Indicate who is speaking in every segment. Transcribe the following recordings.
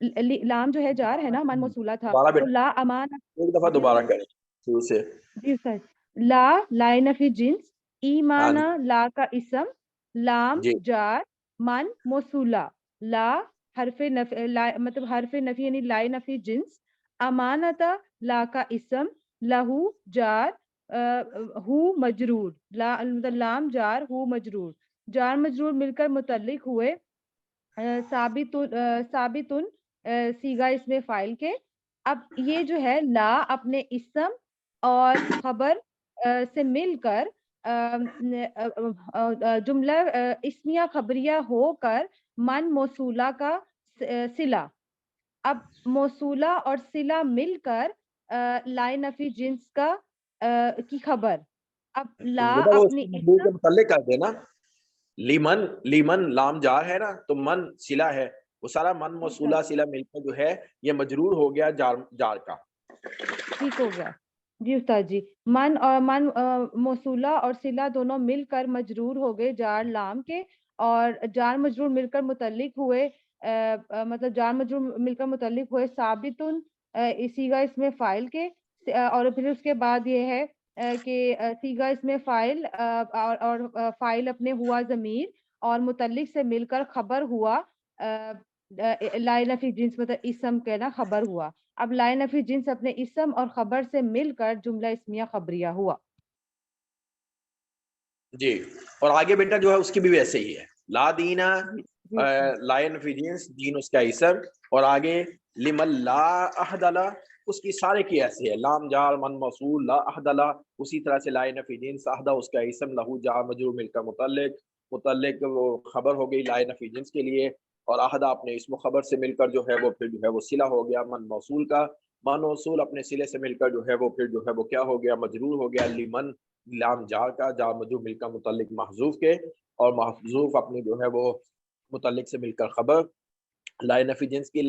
Speaker 1: لام جو ہے جار ہے نا، من موصولہ تھا،
Speaker 2: دوبارہ
Speaker 1: تو
Speaker 2: بیٹا
Speaker 1: لا امانہ.
Speaker 2: ایک دفعہ دوبارہ کریں شروع سے.
Speaker 1: جی استاد. لا لائے نفی جنس،
Speaker 2: ہاں
Speaker 1: ایمانہ لا کا اسم، لام
Speaker 2: جی
Speaker 1: جار، من موصولہ، لا حرف نفی، مطلب حرف نفی یعنی لائے نفی جنس، امانتا لا کا اسم، لہو جار، ہو مجرور، مطلب لام جار ہو مجرور، جار مجرور مل کر متعلق ہوئے ثابتن سیغہ اس میں فائل کے. اب یہ جو ہے لا اپنے اسم اور خبر سے مل کر جملہ اسمیہ خبریہ ہو کر من موصولہ کا صلہ. اب موصولہ اور صلہ مل کر لائے نفی جنس کا کی خبر. اب لا
Speaker 2: بیٹا وہ اس
Speaker 1: اپنی
Speaker 2: کو مجرور کے
Speaker 1: اسم،
Speaker 2: متعلق کر دینا. لیمن لیمن لام جار ہے نا تو من صلہ ہے، وہ سارا من
Speaker 1: جی
Speaker 2: موصولہ
Speaker 1: استاد
Speaker 2: صلہ مل کر جو ہے یہ مجرور ہو گیا جار کا.
Speaker 1: ٹھیک ہو گیا. جی استاد جی. من اور من موصولہ اور صلہ دونوں مل کر مجرور ہو گئے جار لام کے، اور جار مجرور مل کر متعلق ہوئے مطلب جار مجرور مل کر متعلق ہوئے ثابتن صیغہ اس میں فائل کے. اور پھر اس کے بعد یہ ہے کہ صیغہ اس میں فائل اور فائل اپنے ہوا ضمیر اور متعلق سے مل کر خبر ہوا لائے نفی جنس مطلب اسم کے نا خبر ہوا. اب لائے نفی جنس اپنے اسم اور خبر سے مل کر جملہ اسمیہ خبریہ ہوا.
Speaker 2: جی اور آگے بیٹا جو ہے اس کی بھی ویسے ہی ہے. لا دینا
Speaker 1: جی
Speaker 2: لائے نفی جنس، دین اس کا اسم، اور آگے لمن لا عہد لا اس کی سارے کی ایسے ہے. لام جار من موصول لا عہد لا، اسی طرح سے لائے نفی جنس عہدہ اس کا اسم، لہو جار مجرور مل کر متعلق وہ خبر ہو گئی لائے نفی جنس کے لیے، اور عہدہ اپنے اسم و خبر سے مل کر جو ہے وہ پھر جو ہے وہ صلہ ہو گیا من موصول کا. من موصول اپنے صلے سے مل کر جو ہے وہ پھر جو ہے وہ کیا ہو گیا مجرور ہو گیا لمن لام جار کا، جار مجرور مل کر متعلق محذوف کے، اور محذوف اپنے جو ہے وہ متعلق سے مل کر خبر لائے نفی جنس کی،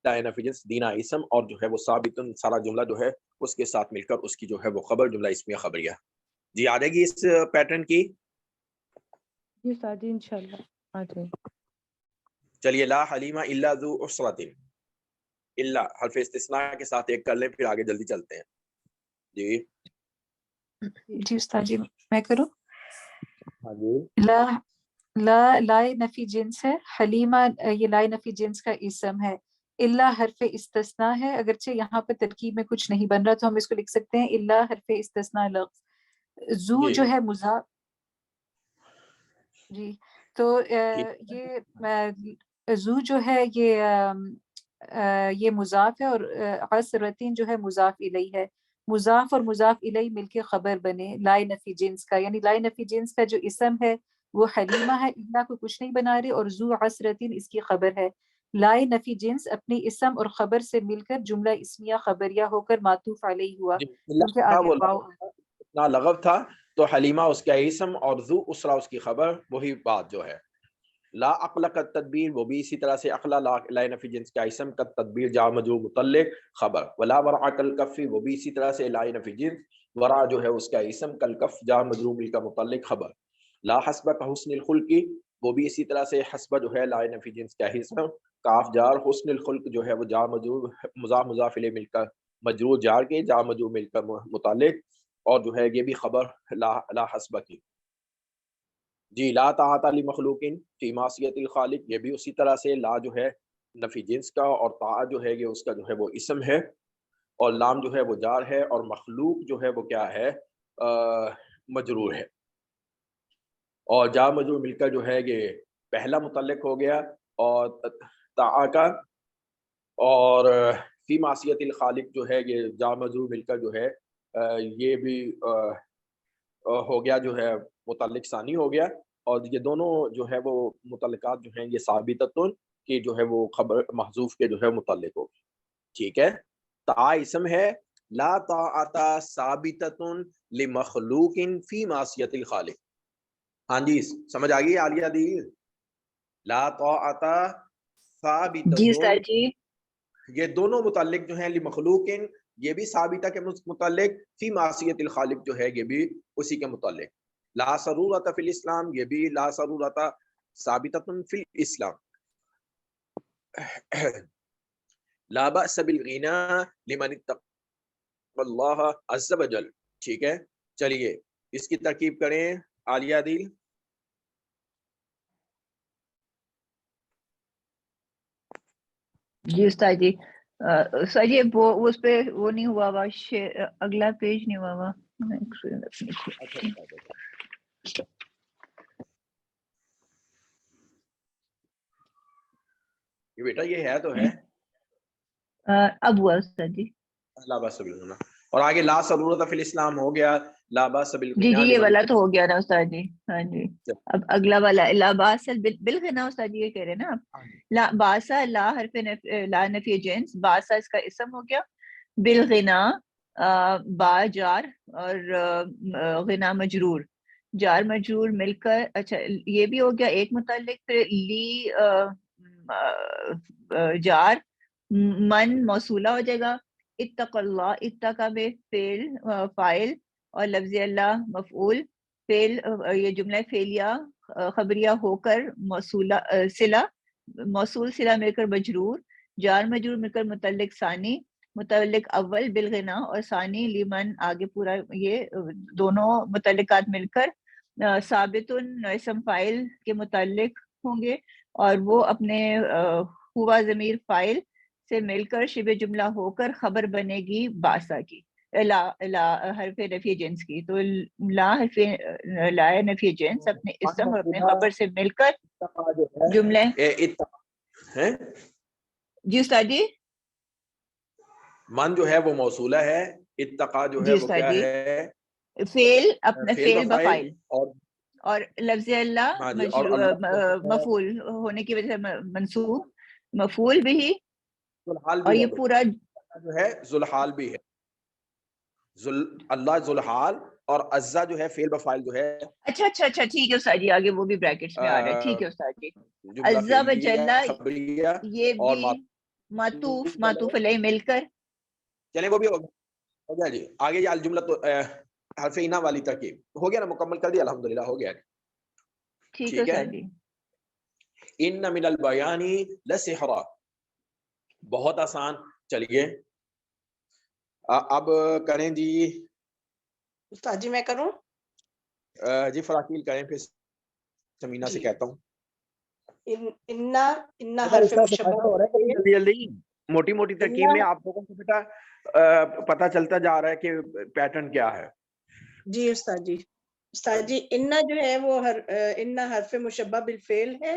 Speaker 2: لائے نفی جنس دینا اسم، اور جو ہے وہ ثابتن سارا جملہ جو ہے اس کے ساتھ مل کر اس کی جو ہے وہ خبر جملہ اسمیہ خبریہ. جی آ جائے گی اس پیٹرن کی.
Speaker 1: جی استاد جی انشاءاللہ آ جائے.
Speaker 2: چلیے لا حلیمہ الا ذو عسرۃ، الا حرف استثناء کے ساتھ ایک کر لیں پھر آگے جلدی چلتے ہیں. جی
Speaker 3: جی استاد جی میں کروں.
Speaker 2: ہاں جی
Speaker 3: لا لائے نفی جنس ہے، حلیمہ یہ لائے نفی جنس کا اسم ہے، الا حرف استثناء ہے. اگرچہ یہاں پہ ترکیب میں کچھ نہیں بن رہا تو ہم اس کو لکھ سکتے ہیں الا حرف استثناء لفظ. زو
Speaker 2: جی
Speaker 3: جو ہے مضاف، جی تو
Speaker 2: ٹھیک
Speaker 3: یہ زو جو ہے یہ مضاف ہے، اور عسرتین جو ہے مضاف الیہ ہے. مضاف اور مضاف الیہ مل کے خبر بنے لائے نفی جنس کا، یعنی لائے نفی جنس کا جو اسم ہے وہ حلیمہ ہے، الا کو کچھ نہیں بنا رہے، اور ذو عسرتین اس کی خبر ہے. لائے نفی جنس اپنی اسم اور خبر سے مل کر جملہ اسمیہ خبریہ ہو کر معطوف علیہ ہوا،
Speaker 2: جی
Speaker 3: کیونکہ
Speaker 2: تھا
Speaker 3: آگے
Speaker 2: وہ
Speaker 3: واو.
Speaker 2: اتنا لغو تھا تو حلیمہ اس کا اسم اور ذو اسرا اس کی خبر، وہی بات جو ہے. لا عقل کا تدبیر وہ بھی اسی طرح سے اقلا لائے نفی جنس کا اسم کا تدبیر جار مجرور متعلق خبر. ولا ورع کلکفی وہ بھی اسی طرح سے لائے نفی جنس، ورع جو ہے اس کا اسم، کلکف جار مجرور مل کا متعلق خبر. لا حسب کا حسن الخلقی وہ بھی اسی طرح سے حسب جو ہے لائے نفی جنس کا اسم، کاف جار، حسن الخلق جو ہے وہ جار مجرور مضاف الیہ مل کر مجرور جار کے جار مجرور مل کر متعلق، اور جو ہے یہ بھی خبر لا حسب کی. جی لا طاعت لمخلوق فی معصیت الخالق یہ بھی اسی طرح سے لا جو ہے نفی جنس کا، اور طاعت جو ہے یہ اس کا جو ہے وہ اسم ہے، اور لام جو ہے وہ جار ہے، اور مخلوق جو ہے وہ کیا ہے مجرور ہے. اور جار مجرور مل کر جو ہے یہ پہلا متعلق ہو گیا، اور طاع کا، اور فی معصیت الخالق جو ہے یہ جار مجرور مل کر جو ہے یہ بھی ہو گیا جو ہے متعلق ثانی ہو گیا. اور یہ دونوں جو ہے وہ متعلقات جو ہیں یہ ثابتتن کہ جو ہے وہ خبر محذوف کے جو ہے متعلق ہو گئی. ٹھیک ہے. طاع اسم ہے، لا طاعت ثابتتن لمخلوق فی معصیت الخالق. ہاں جی سمجھ آ گئی عالیہ دی. لا طاعت
Speaker 4: جی
Speaker 2: ثابتتن
Speaker 4: استاد جی.
Speaker 2: یہ دونوں متعلق جو ہیں لمخلوق یہ بھی ثابتہ کے متعلق، فی معصیت الخالق جو ہے یہ بھی اسی کے متعلق. لا ضرورت فی الاسلام یہ بھی لا ضرورت ثابتۃ فی الاسلام. لا بأس بالغنا لمن اتقى اللہ عز وجل. ٹھیک ہے, چلیے اس کی ترکیب کریں عالیہ عدیل.
Speaker 4: جی استاد جی, استاد جی وہ اس پہ وہ نہیں ہوا ہوا, اگلا پیج نہیں ہوا ہوا.
Speaker 2: یہ بیٹا یہ ہے تو ہے,
Speaker 4: اب ہوا استاد جی.
Speaker 2: لا باس بالغنا, اور آگے لا ضرورت فی الاسلام ہو گیا, لا باس بالغنا.
Speaker 4: جی جی یہ والا تو ہو گیا نا استاد جی. ہاں جی, اب اگلا والا لا باس بالغنا استاد جی, یہ کہہ رہے ہیں نا آپ. لا باسا لا حرف لا نفی جنس, باسا اس کا اسم ہو گیا, بالغنا با جار اور غنا مجرور, جار مجرور مل کر. اچھا یہ بھی ہو گیا ایک متعلق. پھر لی جار, من موصولہ ہو جائے گا, اتق اللہ اتقا میں فعل فاعل, اور لفظ اللہ مفعول. فعل یہ جملہ فعلیہ خبریہ ہو کر موصولہ صلہ, موصول صلہ مل کر مجرور, جار مجرور مل کر متعلق ثانی, متعلق اول بالغنا اور ثانی لیمن, آگے پورا یہ دونوں متعلقات مل کر ثابت اسم فاعل کے متعلق ہوں گے, اور وہ اپنے ہوا ضمیر فاعل سے مل کر شبہ جملہ ہو کر خبر بنے گی باسا کی, لا حرف نفی جنس کی. تو لا حرف لا نفی جنس اپنے اسم اور اپنے خبر سے مل کر جملے. جی استاد جی,
Speaker 2: من جو ہے وہ موصولہ ہے, اتقا جو ہے وہ کیا ہے,
Speaker 4: فعل اپنے فعل بفاعل,
Speaker 2: اور
Speaker 4: لفظ اللہ مفعول ہونے کی وجہ سے منصوب, مفعول بھی, اور یہ پورا
Speaker 2: جو ہے ذوالحال بھی ہے. اللہ ذوالحال, اور عزا جو ہے فعل بفاعل جو ہے.
Speaker 4: اچھا اچھا اچھا ٹھیک ہے استاد جی, آگے وہ بھی بریکٹس میں آ رہا ہے. ٹھیک ہے استاد جی, عزا و جلا یہ بھی معطوف علیہ مل کر.
Speaker 2: چلیں وہ بھی ہو گیا جی. آگے یہ الجملہ تو حرف انا والی ترکیب ہو گیا نا, مکمل کر دیا الحمدللہ, ہو گیا.
Speaker 4: ٹھیک ہے استاد جی.
Speaker 2: ان من البیان لسحرا, بہت آسان. چلیے اب کریں جی
Speaker 5: استاد جی میں کروں؟
Speaker 2: جی فراکیل کریں, پھر سمینہ سے کہتا ہوں.
Speaker 5: انا حرف مشبہ,
Speaker 2: جلدی موٹی موٹی ترکیب میں آپ لوگوں کو بیٹا پتہ چلتا جا رہا ہے کہ پیٹرن کیا ہے.
Speaker 5: جی استاد جی. استاد جی انا جو ہے وہ انا حرف مشبہ بالفعل ہے,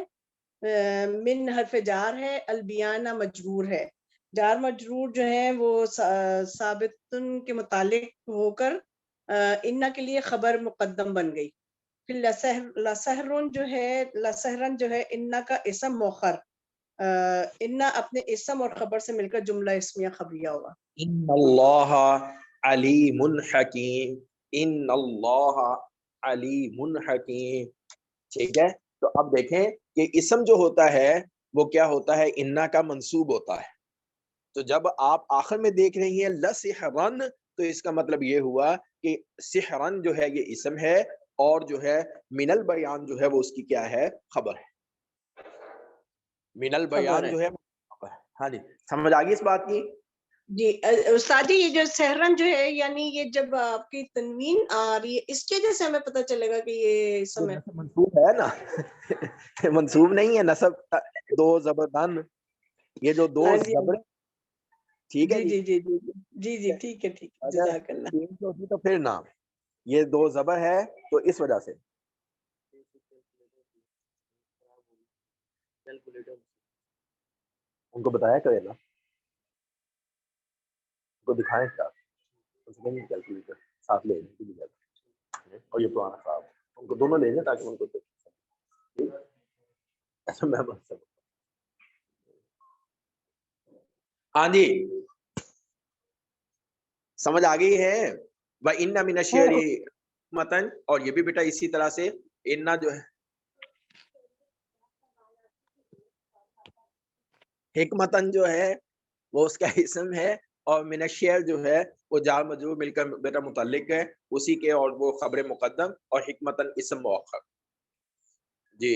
Speaker 5: من حرف جار ہے, البیانہ مجرور ہے. جار مجرور جو ہے وہ ثابتن کے متعلق ہو کر انا کے لیے خبر مقدم بن گئی. پھر لسحرن جو ہے انا کا اسم مؤخر, انا اپنے اسم اور خبر سے مل کر جملہ اسمیہ خبریہ ہوا.
Speaker 2: ان اللہ علیم حکیم, ان اللہ علیم حکیم. ٹھیک ہے, تو اب دیکھیں کہ اسم جو ہوتا ہے وہ کیا ہوتا ہے, انا کا منصوب ہوتا ہے. تو جب آپ آخر میں دیکھ رہی ہیں لسحرن, تو اس کا مطلب یہ ہوا کہ سحرن جو ہے یہ اسم ہے, اور جو ہے من البیان جو ہے وہ اس کی کیا ہے, خبر ہے. من البیان جو ہے. ہاں جی, سمجھ آ گئی اس بات کی؟
Speaker 5: جی استاد جی, یہ جو سحرن جو ہے یعنی یہ جب آپ کی تنوین آ رہی ہے اس کی وجہ سے ہمیں پتہ چلے گا کہ یہ اسم ہے.
Speaker 2: منصوب ہے نا, منصوب نہیں ہے نصب, دو زبردن, یہ جو دو زبر. ٹھیک ہے
Speaker 5: جی جی جی جی جی ٹھیک ہے, ٹھیک ہے, جزاک اللہ.
Speaker 2: تو پھر نام یہ دو زبر ہے, تو اس وجہ سے ان کو بتایا کرے نا, ان کو دکھائیں کیا کیلکولیٹر ساتھ لے لیں, اور یہ پرانا صاحب ان کو دونوں لے لیں تاکہ ان کو ایسا میں بن سکوں. ہاں جی سمجھ آ گئی ہے. وَإِنَّ مِنَ الشِّعْرِ متن, اور یہ بھی بیٹا اسی طرح سے انا جو ہے حکمتن جو ہے وہ اس کا اسم ہے, اور من الشعر جو ہے وہ جار مجرور مل کر بیٹا متعلق ہے اسی کے, اور وہ خبر مقدم, اور حکمتن اسم مؤخر. جی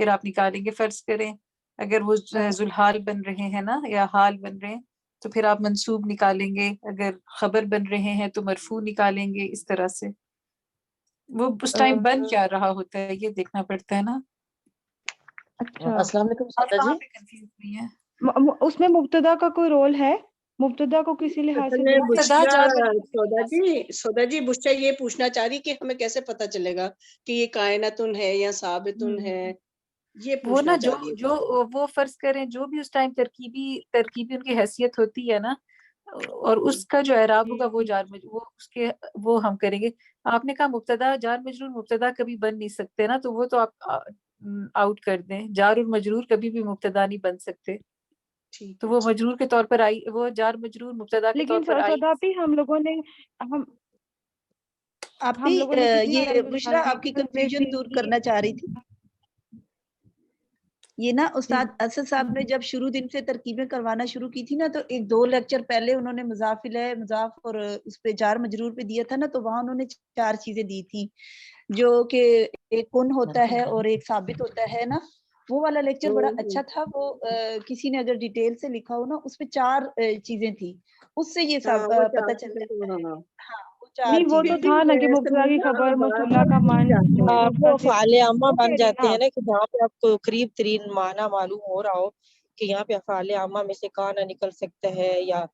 Speaker 3: پھر آپ نکالیں گے. فرض کریں اگر وہ ذوالحال بن رہے ہیں نا یا حال بن رہے ہیں تو پھر آپ منصوب نکالیں گے. اگر خبر بن رہے ہیں تو مرفوع نکالیں گے. اس طرح سے وہ اس ٹائم بن کیا رہا ہوتا ہے یہ دیکھنا پڑتا ہے نا.
Speaker 1: اچھا
Speaker 6: السلام علیکم
Speaker 3: آپ
Speaker 6: سودا
Speaker 3: کہاں
Speaker 6: جی.
Speaker 3: پہ کنفیوز ہوئی ہیں؟
Speaker 1: اس میں مبتدا کا کوئی رول ہے؟ مبتدا کو کسی لحاظ سے
Speaker 3: مبتدا جار مجرور کے
Speaker 5: سودا
Speaker 3: لحاظ سے.
Speaker 5: سودا جی بشرا یہ پوچھنا چاہ رہی کہ ہمیں کیسے پتہ چلے گا کہ یہ کائناتن ہے یا ثابتن ہے، یہ
Speaker 3: وہ نا
Speaker 5: پوچھنا
Speaker 3: جو
Speaker 5: چاہ رہی
Speaker 3: جو وہ فرض کریں جو بھی اس ٹائم ترکیبی ان کی حیثیت ہوتی ہے نا اور اس کا جو اعراب ہوگا وہ جار مجرور وہ اس کے وہ ہم کریں گے. آپ نے کہا مبتدا جار مجرور مبتدا کبھی بن نہیں سکتے نا تو وہ تو آپ آؤٹ کر دیں. جار اور مجرور کبھی بھی مبتدا نہیں بن سکتے تو وہ مجرور کے طور پر آئی وہ جار مجرور مبتدا کے طور
Speaker 1: لیکن
Speaker 3: پر آئی.
Speaker 1: سوداپی ہم لوگوں نے
Speaker 4: آپ
Speaker 1: ہم لوگوں نے کتنی
Speaker 4: یہ
Speaker 1: علامت
Speaker 4: بشرا
Speaker 1: نکال دی
Speaker 4: آپ کی
Speaker 1: کہ
Speaker 4: کنفیوژن دور کرنا چاہ رہی تھی. یہ نا استاد اسد صاحب نے جب شروع دن سے ترکیبیں کروانا شروع کی تھی نا تو ایک 2 لیکچر پہلے انہوں نے مضاف الیہ مضاف اور اس پہ جار مجرور پہ دیا تھا نا تو وہاں انہوں نے 4 چیزیں دی تھی جو کہ ایک کن ہوتا ہے اور ایک ثابت ہوتا ہے نا. وہ والا لیکچر بڑا اچھا تھا. وہ کسی نے اگر ڈیٹیل سے لکھا ہو نا اس پہ 4 چیزیں تھی اس سے یہ پتہ چل جاتا ہے. ہاں
Speaker 1: نہیں وہ تو تھا نا کہ مبتدا کی خبر موصولہ کا معنی موصول
Speaker 6: وہ
Speaker 1: کا
Speaker 6: افعال عامہ
Speaker 1: وہ
Speaker 6: بن
Speaker 1: کہہ رہی
Speaker 6: جاتے
Speaker 1: ہیں
Speaker 6: ہیں نا کہ جہاں پہ آپ کو قریب ترین معنی معلوم ہو رہا ہو کہ یہاں پہ افعال عامہ میں سے کانا نکل سکتا ہے یا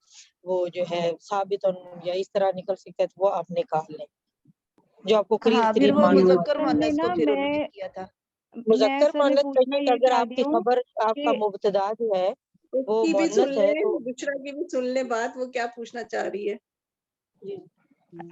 Speaker 6: وہ جو ہے ثابت یا اس طرح نکل سکتا ہے تو وہ آپ نکال لیں جو آپ کو قریب
Speaker 4: ہاں پھر
Speaker 6: ترین
Speaker 4: وہ
Speaker 6: معنی ہو.
Speaker 4: مذکر مؤنث کو پھر انہوں نے کیا تھا.
Speaker 1: میں
Speaker 6: مذکر
Speaker 1: اصل میں
Speaker 6: مؤنث
Speaker 1: پوچھنا
Speaker 6: کہیں کہ
Speaker 1: یہ
Speaker 6: اگر
Speaker 1: چاہ
Speaker 6: آپ
Speaker 1: رہی
Speaker 6: کی
Speaker 1: ہوں
Speaker 6: خبر آپ کا
Speaker 1: کہ
Speaker 6: مبتدا جو ہے
Speaker 5: اس
Speaker 6: وہ
Speaker 5: کی بھی سن
Speaker 6: مؤنث ہے
Speaker 5: لیں
Speaker 6: تو
Speaker 5: بشرا کی بھی سن لیں بات وہ کیا پوچھنا چاہ رہی ہے.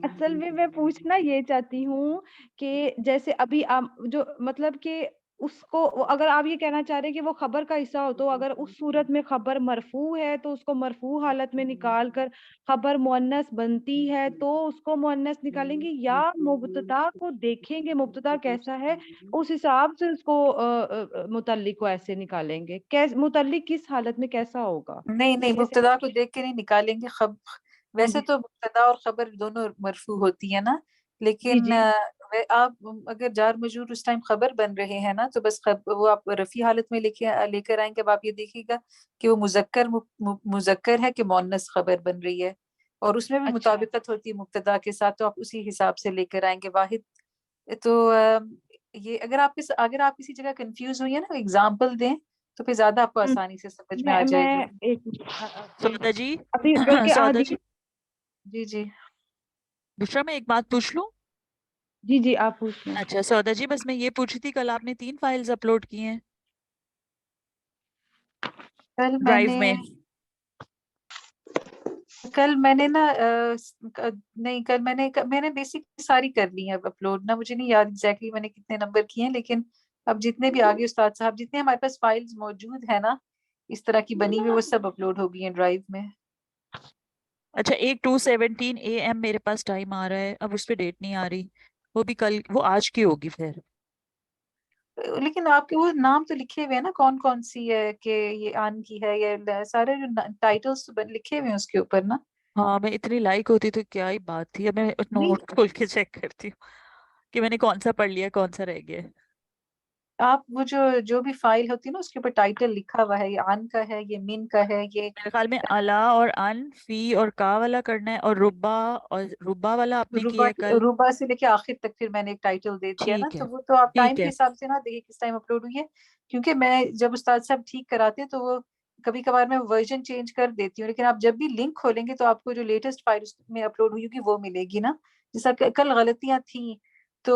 Speaker 1: اصل میں پوچھنا یہ چاہتی ہوں کہ جیسے ابھی جو مطلب کہ اس کو اگر آپ یہ کہنا چاہ رہے ہیں کہ وہ خبر کا حصہ ہو تو اگر اس صورت میں خبر مرفوع ہے تو اس کو مرفوع حالت میں نکال کر خبر مؤنث بنتی ہے تو اس کو مؤنث نکالیں گے یا مبتدا کو دیکھیں گے مبتدا کیسا ہے اس حساب سے اس کو متعلق کو ایسے نکالیں گے. متعلق کس حالت میں کیسا ہوگا؟
Speaker 3: نہیں مبتدا کو دیکھ کے نہیں نکالیں گے. ویسے تو مبتدا اور خبر دونوں مرفوع ہوتی ہے نا لیکن آپ اگر جار مجرور اس ٹائم خبر بن رہے ہیں نا تو بس وہ آپ رفیع حالت میں لے کر آئیں گے. اب آپ یہ دیکھیے گا کہ وہ مذکر ہے کہ مؤنث خبر بن رہی ہے اور اس میں بھی مطابقت ہوتی ہے مبتدا کے ساتھ تو آپ اسی حساب سے لے کر آئیں گے. واحد تو یہ اگر آپ کسی جگہ کنفیوز ہوئی ہے نا ایگزامپل دیں تو پھر زیادہ آپ کو آسانی سے سمجھ میں آ جائے گی.
Speaker 7: سودا جی
Speaker 1: سودا
Speaker 7: جی
Speaker 3: جی
Speaker 7: بشرا میں ایک بات پوچھ لوں.
Speaker 1: جی آپ پوچھ لیں.
Speaker 7: اچھا سودا جی بس میں یہ پوچھی تھی کل آپ نے 3 فائلز اپلوڈ کی ہیں
Speaker 3: کل میں نے نا نہیں کل میں نے بیسک ساری کر لی ہیں اپلوڈ نا. مجھے نہیں یاد ایگزیکٹلی میں نے کتنے نمبر کیے ہیں لیکن اب جتنے بھی آگے استاد صاحب جتنے ہمارے پاس فائلز موجود ہیں نا اس طرح کی بنی ہوئی وہ سب اپلوڈ ہو گئی ہیں ڈرائیو میں.
Speaker 7: اچھا 2:17 AM میرے پاس ٹائم آ رہا ہے اب اس پہ ڈیٹ نہیں آ رہی وہ بھی کل وہ آج کی ہوگی پھر.
Speaker 3: لیکن آپ کے وہ نام تو لکھے ہوئے ہیں نا کون کون سی ہے کہ یہ آن کی ہے یا سارے جو ٹائٹلز لکھے ہوئے ہیں اس کے اوپر نا.
Speaker 7: ہاں میں اتنی لائک ہوتی تو کیا ہی بات تھی. اب میں نوٹ کھول کے چیک کرتی ہوں کہ میں نے کون سا پڑھ لیا کون سا رہ گیا.
Speaker 3: آپ وہ جو بھی فائل ہوتی ہے نا اس کے اوپر ٹائٹل لکھا ہوا ہے یہ آن کا ہے یہ من کا ہے یہ
Speaker 7: میرے خیال میں الا اور ان فی اور کا والا کرنا ہے اور ربا والا آپ نے کیا ہے کل.
Speaker 3: روبا سے لے کے آخر تک پھر میں نے ایک ٹائٹل دے دیا نا
Speaker 7: ٹھیک ہے
Speaker 3: تو وہ تو آپ ٹائم
Speaker 7: ٹھیک
Speaker 3: کے
Speaker 7: ہے
Speaker 3: حساب سے نا دیکھیے کس ٹائم اپلوڈ ہوئی ہے کیونکہ میں جب استاد صاحب ٹھیک کراتے تو وہ کبھی کبھار میں ورژن چینج کر دیتی ہوں لیکن آپ جب بھی لنک کھولیں گے تو آپ کو جو لیٹسٹ فائل میں اپلوڈ ہوئی ہوگی وہ ملے گی نا. جیسا کل غلطیاں تھیں تو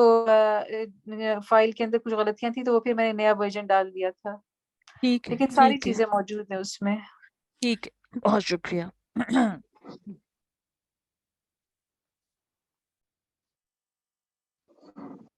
Speaker 3: فائل کے اندر کچھ غلطیاں تھیں تو وہ پھر میں نے نیا ورژن ڈال دیا تھا
Speaker 7: ٹھیک ہے
Speaker 3: لیکن ساری چیزیں موجود ہیں اس میں.
Speaker 7: ٹھیک ہے بہت شکریہ.